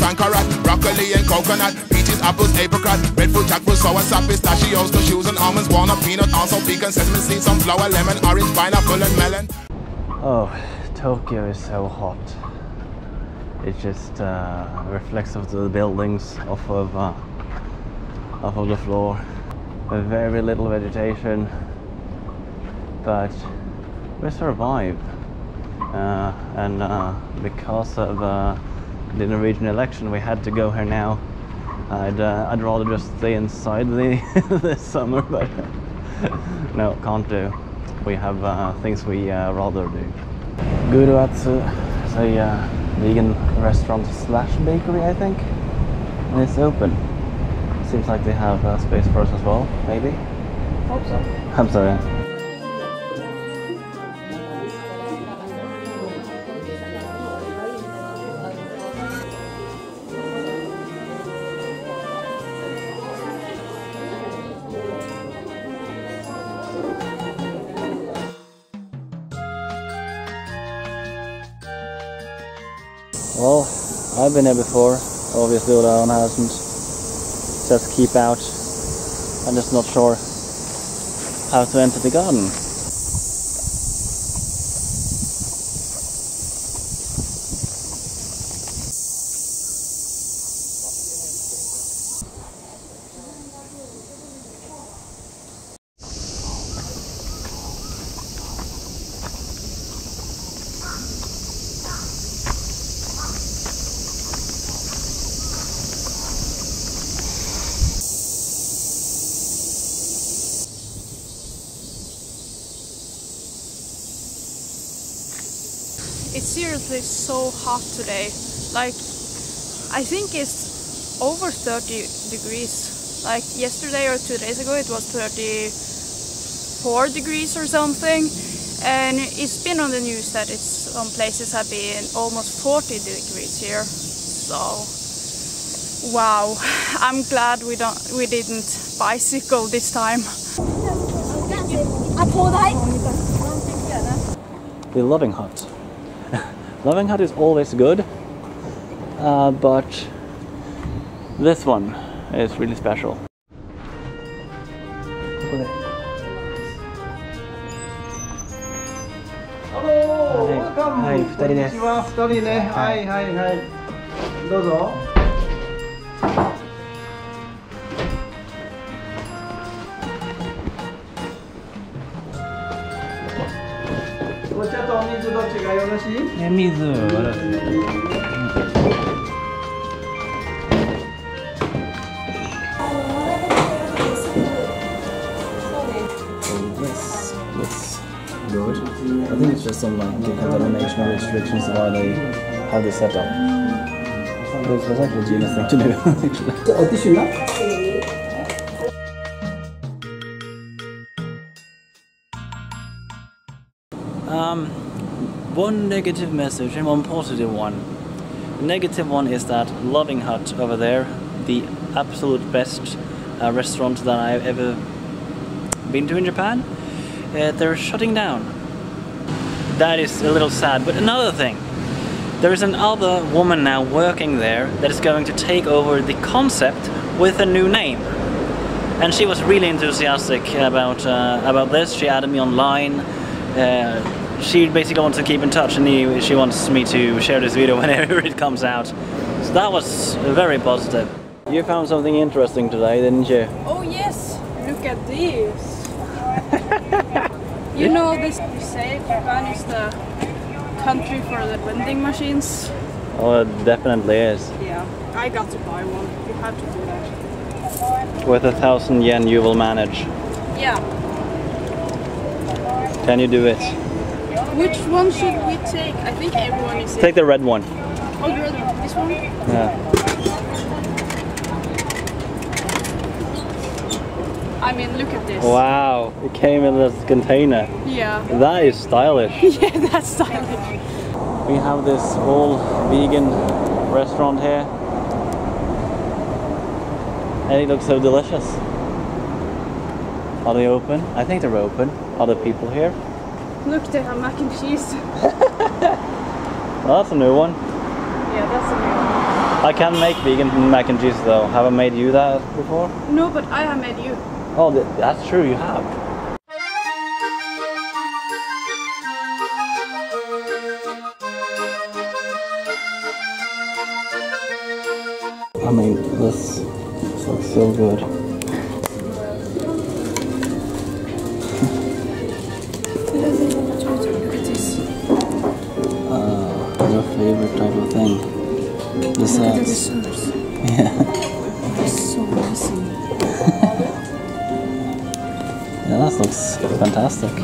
and carrot, broccoli and coconut, peaches, apples, apricot, breadfruit, jackfruit, sour sap, pistachios, cashews and almonds, walnut, peanut, also pecan, sesame seeds, sunflower, lemon, orange, pineapple and melon. Oh, Tokyo is so hot. It just reflects off the buildings, off of the floor. Very little vegetation, but we survive. And because of the Norwegian election, we had to go here now. I'd rather just stay inside this summer, but no, can't do. We have things we rather do. Guruatsu is a vegan restaurant slash bakery, I think, and it's open. Seems like they have space for us as well, maybe? Hope so. Hope so, yeah. Well, I've been here before, obviously Ueno hasn't. Says keep out. I'm just not sure how to enter the garden. It's seriously so hot today. Like, I think it's over 30 degrees. Like yesterday or 2 days ago it was 34 degrees or something. And it's been on the news that it's some places have been almost 40 degrees here. So, wow. I'm glad we didn't bicycle this time. The Loving Hut. Loving Hut is always good, but this one is really special. Hello, welcome. Hi, 2人です。2人ね。はいはいはい。どうぞ。お茶とお水どっちがよろしい？水。Good. I think it's just some like decontamination restrictions why they have this set up. This was actually a genius thing to do. Additional? One negative message and one positive one. The negative one is that Loving Hut over there, the absolute best restaurant that I've ever been to in Japan, they're shutting down. That is a little sad. But another thing, there is another woman now working there that is going to take over the concept with a new name. And she was really enthusiastic about this. She added me online. She basically wants to keep in touch, and she wants me to share this video whenever it comes out. So that was very positive. You found something interesting today, didn't you? Oh yes, look at this. You know this, you say Japan is the country for the vending machines. Oh, it definitely is. Yeah, I got to buy one. You have to do that. With 1,000 yen you will manage. Yeah. Can you do it? Which one should we take? I think everyone is. Take the red one. Oh, the red one. This one? Yeah. I mean, look at this. Wow, it came in this container. Yeah. That is stylish. Yeah, that's stylish. We have this all vegan restaurant here. And it looks so delicious. Are they open? I think they're open. Are there people here? Look, they have mac and cheese. Well, that's a new one. Yeah, that's a new one. I can make vegan mac and cheese though. Have I made you that before? No, but I have made you. Oh, that's true, you have. I mean, this looks so good. Your favorite type of thing. Desserts. Yeah. It's so messy. Yeah, that looks fantastic.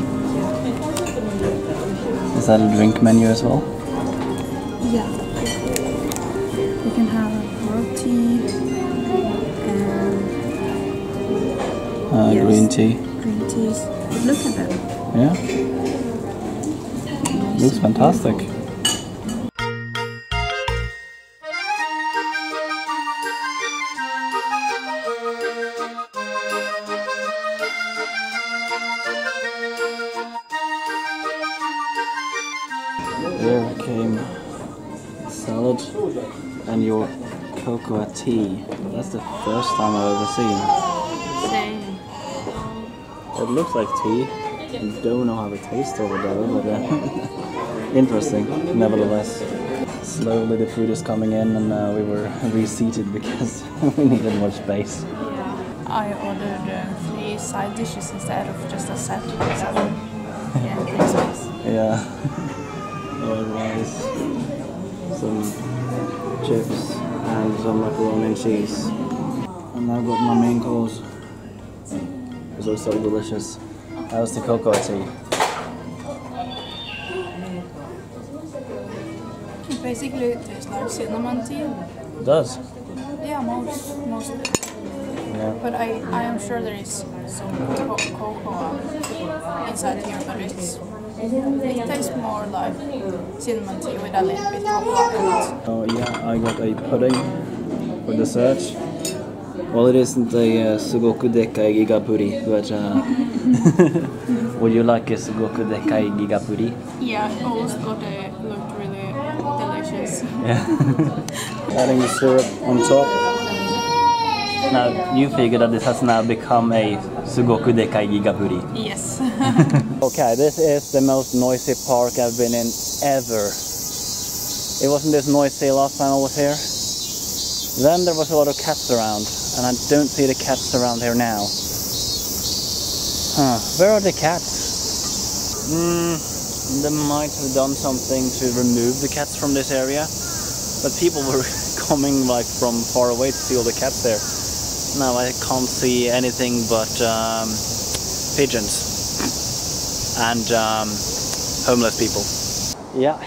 Is that a drink menu as well? Yeah. You can have roti and yes, green tea. Green teas. Look at them. Yeah. Looks fantastic. There came salad and your cocoa tea. That's the first time I've ever seen. Same. It looks like tea. I don't know how it tastes over there, but interesting nevertheless. Slowly the food is coming in and we were reseated because we needed more space. Yeah. I ordered 3 side dishes instead of just a set. So, yeah, pretty nice. Yeah. Rice, some chips and some macaroni and cheese. And I've got my main course. It looks so delicious. How's the cocoa tea? Basically it tastes like cinnamon tea. It does? Yeah, mostly. Yeah. But I am sure there is some cocoa inside here, but it tastes more like cinnamon tea with a little bit of cocoa in it. Oh yeah, I got a pudding for dessert. Well, it isn't a sugoku dekai gigapuri, but would you like a sugoku dekai gigapuri? Yeah, I always thought they looked really delicious. Yeah. Adding the syrup on top. Now, you figure that this has now become a sugoku dekai gigapuri. Yes. Okay, this is the most noisy park I've been in ever. It wasn't this noisy last time I was here. Then there was a lot of cats around, and I don't see the cats around here now. Huh, where are the cats? They might have done something to remove the cats from this area, but people were coming like from far away to see all the cats there. Now I can't see anything but pigeons and homeless people. Yeah,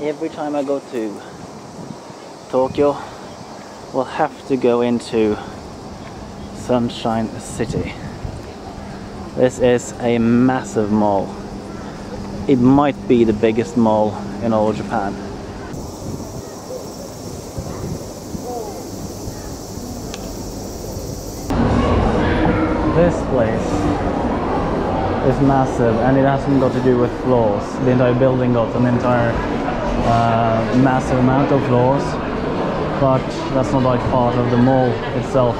every time I go to Tokyo, we'll have to go into Sunshine City. This is a massive mall. It might be the biggest mall in all of Japan. This place is massive, and it hasn't got to do with floors. The entire building got an entire massive amount of floors, but that's not like part of the mall itself,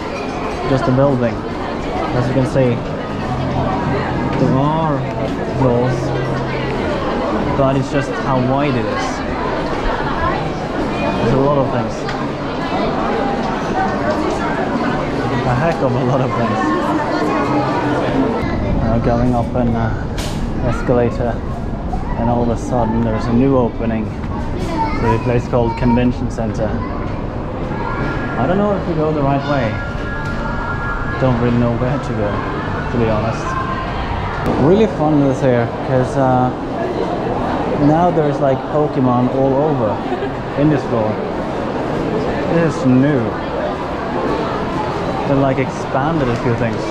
just a building. As you can see, there are floors, but it's just how wide it is. There's a lot of things. A heck of a lot of things. Going up an escalator, and all of a sudden there's a new opening to a place called Convention Center. I don't know if we go the right way. Don't really know where to go, to be honest. Really fun this here, because now there's like Pokemon all over in this floor. This is new. They like expanded a few things.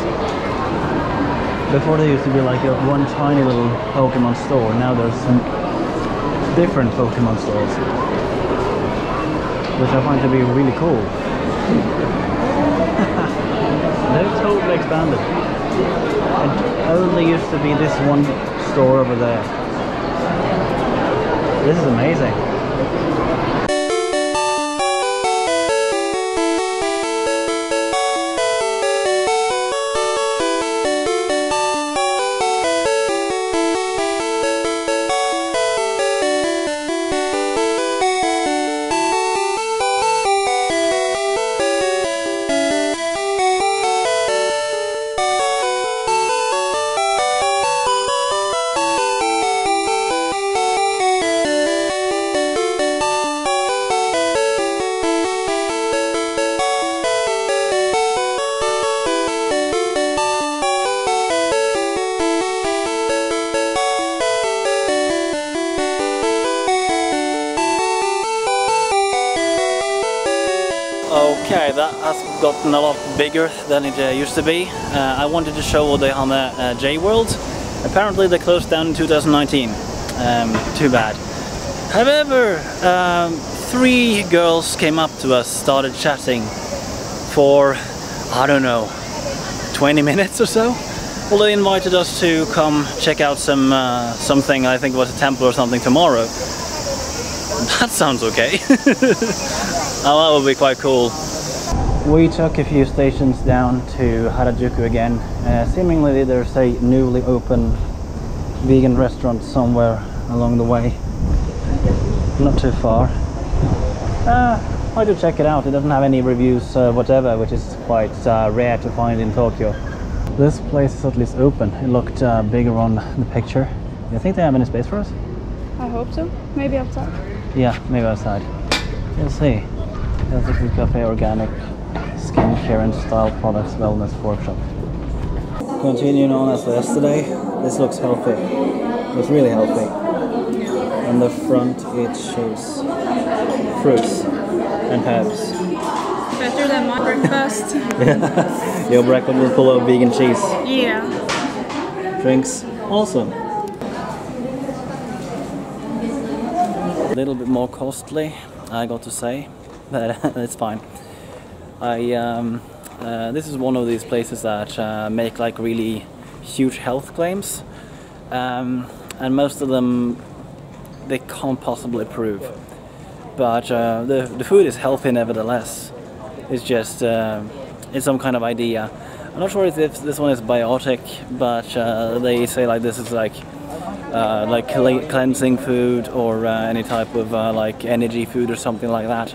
Before there used to be like one tiny little Pokemon store. Now there's some different Pokemon stores, which I find to be really cool. They've totally expanded. It only used to be this one store over there. This is amazing. Okay, that has gotten a lot bigger than it used to be. I wanted to show the Hana J World. Apparently they closed down in 2019. Too bad. However, 3 girls came up to us, started chatting for, I don't know, 20 minutes or so. Well, they invited us to come check out something, I think it was a temple or something, tomorrow. That sounds okay. Oh, that would be quite cool. We took a few stations down to Harajuku again. Seemingly there's a newly opened vegan restaurant somewhere along the way. Not too far. I do check it out. It doesn't have any reviews whatever, which is quite rare to find in Tokyo. This place is at least open. It looked bigger on the picture. Do you think they have any space for us? I hope so. Maybe outside. Yeah, maybe outside. We'll see. There's a little cafe, organic, skincare and style products, wellness workshop. Continuing on as yesterday, this looks healthy. It's really healthy. On the front it shows fruits and herbs. Better than my breakfast. Yeah. Your breakfast was full of vegan cheese. Yeah. Drinks, awesome. A little bit more costly, I got to say, but it's fine. This is one of these places that make like really huge health claims, and most of them they can't possibly prove. But the food is healthy nevertheless. It's just it's some kind of idea. I'm not sure if this one is biotic, but they say like this is like cleansing food or any type of like energy food or something like that.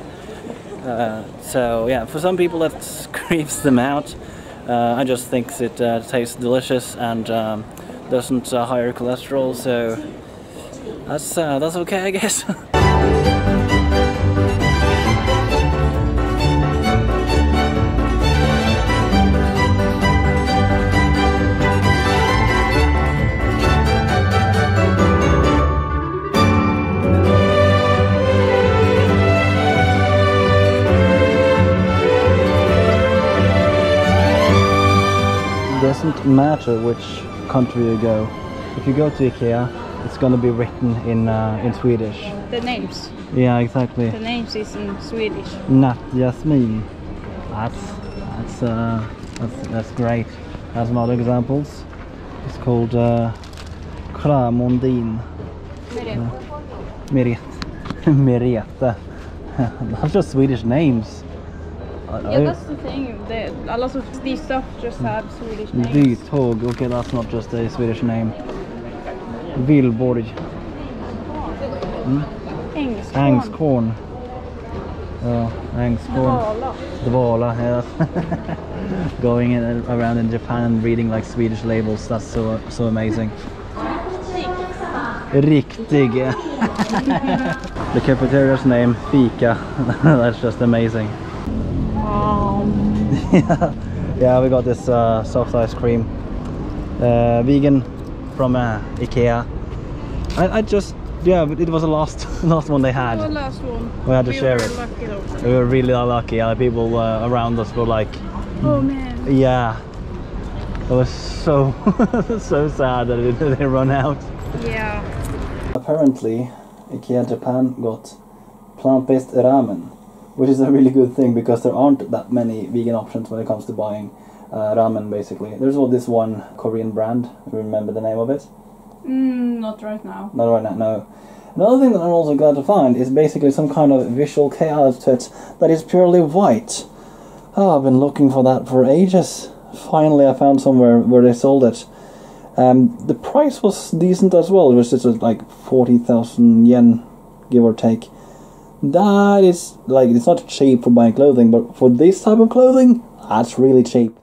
So yeah, for some people that creeps them out. I just think it tastes delicious and doesn't higher cholesterol, so that's okay, I guess. Doesn't matter which country you go. If you go to IKEA, it's gonna be written in Swedish. The names. Yeah, exactly. The names is in Swedish. Not Jasmine. That's great. Has some other examples. It's called Kramondin. Merete. That's just Swedish names. Yeah, that's the thing. A lot of these stuff just have Swedish names. Vytåg, okay, that's not just a Swedish name. Vilborg. Ängskorn. Ängskorn. Dvala, yeah. Going around in Japan and reading like Swedish labels, that's so amazing. Riktig, yeah. The cafeteria's name, Fika. That's just amazing. Yeah, we got this soft ice cream, vegan from IKEA. It was the last one they had. The last one. We had to share it. Lucky though. We were really lucky. People around us were like, oh man. Yeah, it was so so sad that they run out. Yeah. Apparently, IKEA Japan got plant-based ramen, which is a really good thing because there aren't that many vegan options when it comes to buying ramen, basically. There's this one Korean brand, remember the name of it? Not right now. Not right now, no. Another thing that I'm also glad to find is basically some kind of visual kei outfit that is purely white. Oh, I've been looking for that for ages. Finally I found somewhere where they sold it. The price was decent as well. It was just like 40,000 yen, give or take. That is, like, it's not cheap for buying clothing, but for this type of clothing, that's really cheap.